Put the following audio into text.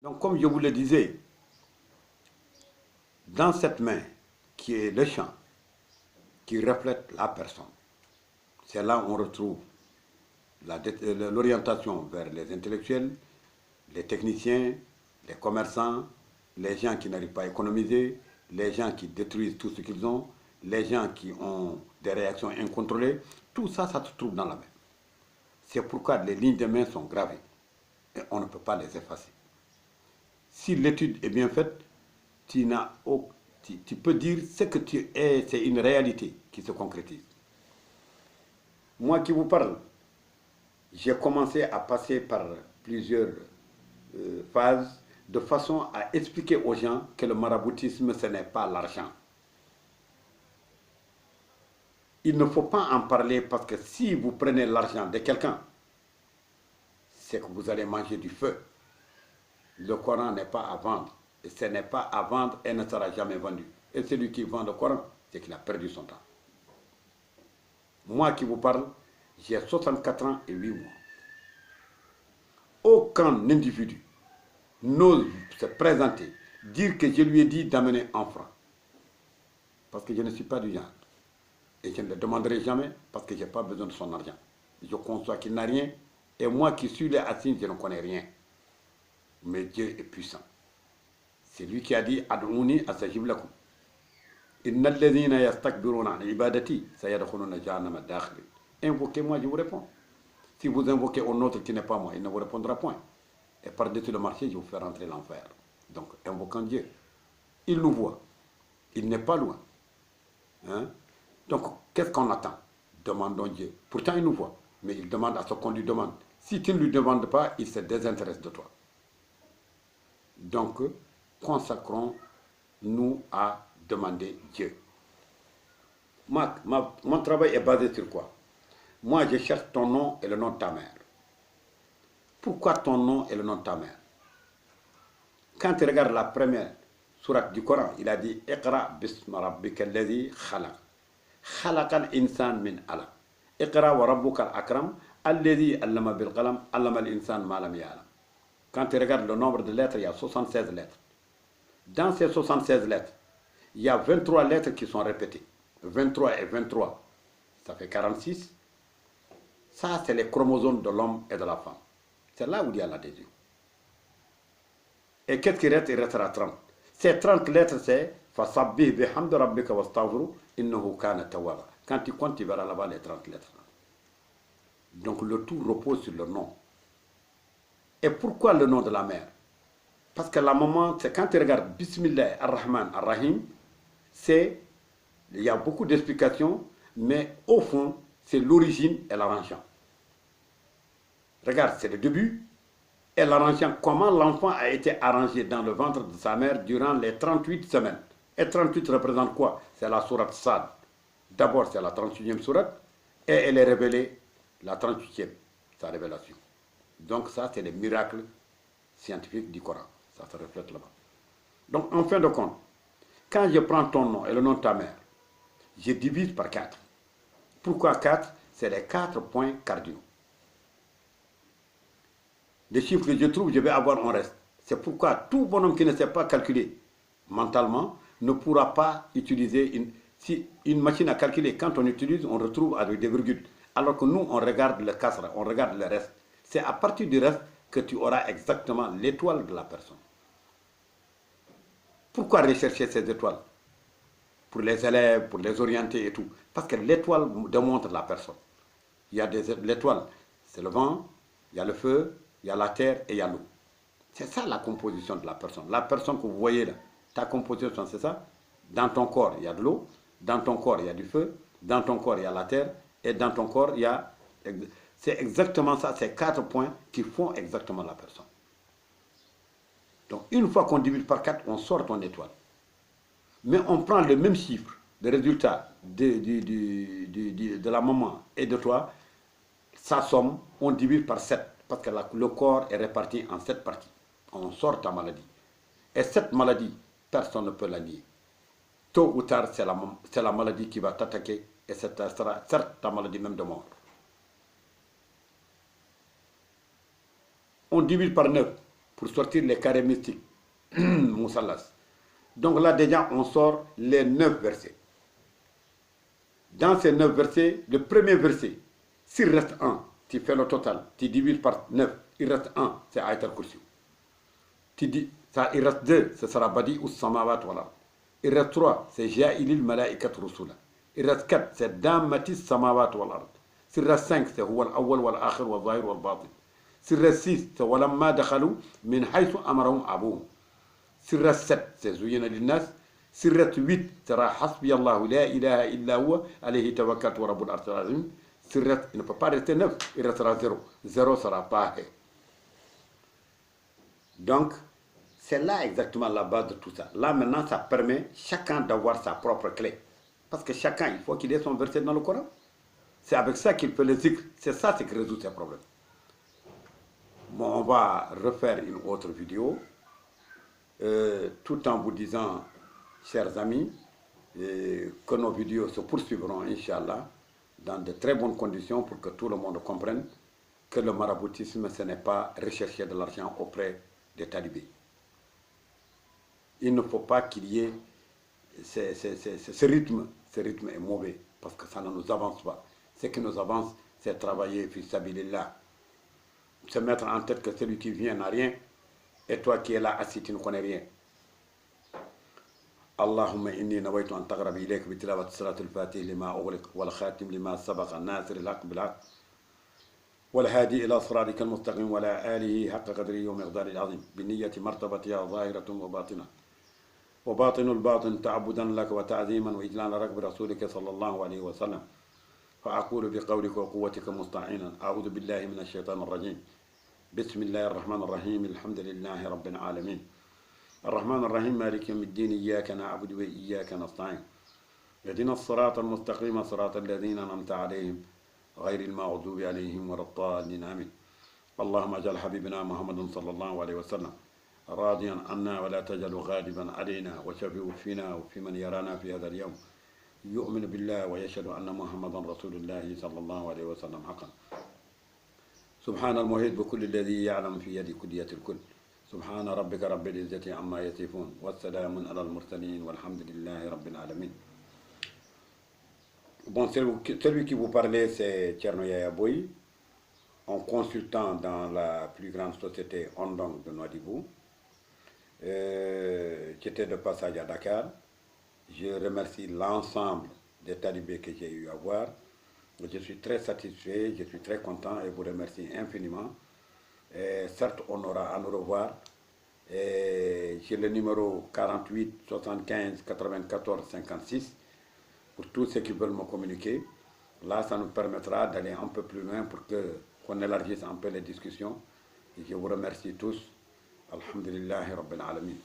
Donc, comme je vous le disais, dans cette main qui est le champ, qui reflète la personne, c'est là où on retrouve l'orientation vers les intellectuels, les techniciens, les commerçants, les gens qui n'arrivent pas à économiser, les gens qui détruisent tout ce qu'ils ont, les gens qui ont des réactions incontrôlées. Tout ça, ça se trouve dans la main. C'est pourquoi les lignes de main sont gravées et on ne peut pas les effacer. Si l'étude est bien faite, tu, tu peux dire ce que tu es, c'est une réalité qui se concrétise. Moi qui vous parle, j'ai commencé à passer par plusieurs phases de façon à expliquer aux gens que le maraboutisme, ce n'est pas l'argent. Il ne faut pas en parler parce que si vous prenez l'argent de quelqu'un, c'est que vous allez manger du feu. Le Coran n'est pas à vendre. Et ce n'est pas à vendre et ne sera jamais vendu. Et celui qui vend le Coran, c'est qu'il a perdu son temps. Moi qui vous parle, j'ai 64 ans et 8 mois. Aucun individu n'ose se présenter, dire que je lui ai dit d'amener un franc. Parce que je ne suis pas du genre. Et je ne le demanderai jamais parce que je n'ai pas besoin de son argent. Je conçois qu'il n'a rien. Et moi qui suis là assis, je ne connais rien. Mais Dieu est puissant. C'est lui qui a dit Ad'ouni astajib lakum. Inna alladhina yastakbiruna an ibadati sayadkhuluna jahannama dakhirin. Invoquez-moi, je vous réponds. Si vous invoquez un autre qui n'est pas moi, il ne vous répondra point. Et par-dessus le marché, je vous fais rentrer l'enfer. Donc, invoquant Dieu. Il nous voit. Il n'est pas loin. Hein? Donc, qu'est-ce qu'on attend? Demandons Dieu. Pourtant, il nous voit. Mais il demande à ce qu'on lui demande. Si tu ne lui demandes pas, il se désintéresse de toi. Donc, consacrons-nous à demander Dieu. Mon travail est basé sur quoi? Moi, je cherche ton nom et le nom de ta mère. Pourquoi ton nom et le nom de ta mère? Quand tu regardes la première sourate du Coran, il a dit Iqra bisma rabbika alladhi khalaq. Khalaqal insan min alaq. Iqra wa rabbuka al-akram alladhi allama bil qalam allama al-insan ma lam ya'lam. Quand tu regardes le nombre de lettres, il y a 76 lettres. Dans ces 76 lettres, il y a 23 lettres qui sont répétées. 23 et 23, ça fait 46. Ça, c'est les chromosomes de l'homme et de la femme. C'est là où il y a l'adhésion. Et qu'est-ce qui reste? Il restera 30. Ces 30 lettres, c'est Fasabbih bihamdi rabbika wastaghfiru innahu kana tawwaba. Quand tu comptes, tu verras là-bas les 30 lettres. Donc le tout repose sur le nom. Et pourquoi le nom de la mère? Parce que la maman, c'est quand tu regardes Bismillah ar-Rahman ar-Rahim, il y a beaucoup d'explications, mais au fond, c'est l'origine et l'arrangement. Regarde, c'est le début et l'arrangement. Comment l'enfant a été arrangé dans le ventre de sa mère durant les 38 semaines. Et 38 représente quoi? C'est la sourate Sad. D'abord, c'est la 38e sourate et elle est révélée la 38e, sa révélation. Donc ça, c'est les miracles scientifiques du Coran. Ça se reflète là-bas. Donc, en fin de compte, quand je prends ton nom et le nom de ta mère, je divise par 4. Pourquoi 4? C'est les 4 points cardinaux. Les chiffres que je trouve, je vais avoir un reste. C'est pourquoi tout bonhomme qui ne sait pas calculer mentalement ne pourra pas utiliser une machine à calculer. Quand on utilise, on retrouve avec des virgules. Alors que nous, on regarde le kasra, on regarde le reste. C'est à partir du reste que tu auras exactement l'étoile de la personne. Pourquoi rechercher ces étoiles? Pour les élèves, pour les orienter et tout. Parce que l'étoile démontre la personne. Il y a l'étoile, c'est le vent, il y a le feu, il y a la terre et il y a l'eau. C'est ça la composition de la personne. La personne que vous voyez là, ta composition, c'est ça. Dans ton corps, il y a de l'eau. Dans ton corps, il y a du feu. Dans ton corps, il y a la terre. Et dans ton corps, il y a... C'est exactement ça, ces 4 points qui font exactement la personne. Donc, une fois qu'on divise par 4, on sort ton étoile. Mais on prend le même chiffre, le résultat de la maman et de toi, sa somme, on divise par 7. Parce que le corps est réparti en 7 parties. On sort ta maladie. Et cette maladie, personne ne peut la nier. Tôt ou tard, c'est la maladie qui va t'attaquer. Et ce sera certes ta maladie même de mort. On divise par 9. pour sortir les carrés mystiques. Moussalas. Donc là déjà on sort les 9 versets. Dans ces 9 versets, le premier verset, s'il reste un, tu fais le total, tu divises par 9, il reste un, c'est Ayat al-Kursi. Tu dis, ça, il reste 2, ce sera Badi ou Samawat wala. Il reste 3, c'est Ja'ilil Mala'ikat Rusula. Il reste 4, c'est Dammatis Samawat wal S'il reste 5, c'est Huwa al-Awwal wal-Akhir wal-Zahir wal-Batin. S'il reste 6, c'est Walamma Dakhalu min haythu amarahum abuhum. S'il reste 7, c'est Zuyina lin-Nas. S'il reste 8, sera Hasbi Allahu la ilaha illa huwa alayhi tawakkaltu wa rabbul arshil azim. S'il reste, il ne peut pas rester 9, il restera 0. 0 sera pas. Donc, c'est là exactement la base de tout ça. Là maintenant, ça permet chacun d'avoir sa propre clé. Parce que chacun, il faut qu'il ait son verset dans le Coran. C'est avec ça qu'il fait le zikr. C'est ça qui résout ses problèmes. Bon, on va refaire une autre vidéo. Tout en vous disant, chers amis, que nos vidéos se poursuivront, Inch'Allah, dans de très bonnes conditions pour que tout le monde comprenne que le maraboutisme, ce n'est pas rechercher de l'argent auprès des talibés. Il ne faut pas qu'il y ait ce rythme. Ce rythme est mauvais parce que ça ne nous avance pas. Ce qui nous avance, c'est travailler, fi sabilillah. Se mettre en tête que celui qui vient n'a rien et toi qui es là assis, tu ne connais rien. اللهم إني نويت أن تقرب إليك بتلاوة صلاة الفاتحة لما أغلق والخاتم لما سبق الناصر الحق بالحق والهادي إلى صراطك المستقيم ولا آله حق قدره ومقداره العظيم بنية مرتبتها ظاهرة وباطنة وباطن الباطن تعبدا لك وتعظيما وإجلالا لك برسولك صلى الله عليه وسلم فأقول بقولك وقوتك مستعينا أعوذ بالله من الشيطان الرجيم بسم الله الرحمن الرحيم الحمد لله رب العالمين الرحمن الرحيم مالك يوم الدين إياك نعبد وإياك نستعين اهدنا الصراط المستقيم صراط الذين أنعمت عليهم غير المغضوب عليهم ولا الضالين آمين اللهم اجعل حبيبنا محمد صلى الله عليه وسلم راضيا عنا ولا تجعل غالبا علينا وشفيع فينا وفي من يرانا في هذا اليوم يؤمن بالله ويشهد أن محمدا رسول الله صلى الله عليه وسلم حقا سبحان المحيط بكل الذي يعلم في يد كلية الكل سبحان ربك رب العزة عما يصفون والسلام على المرسلين والحمد لله رب العالمين. Bon, celui qui vous parlait, c'est Thierno Yaya Boy, un consultant dans la plus grande société Ondong de Nouadhibou, qui était de passage à Dakar. Je remercie l'ensemble des talibés que j'ai eu à voir. Je suis très satisfait, je suis très content et vous remercie infiniment. Et certes, on aura à nous revoir. J'ai le numéro 48 75 94 56 pour tous ceux qui veulent me communiquer. Là, ça nous permettra d'aller un peu plus loin pour qu'on élargisse un peu les discussions. Et je vous remercie tous. Alhamdulillahi Rabbil Alamin.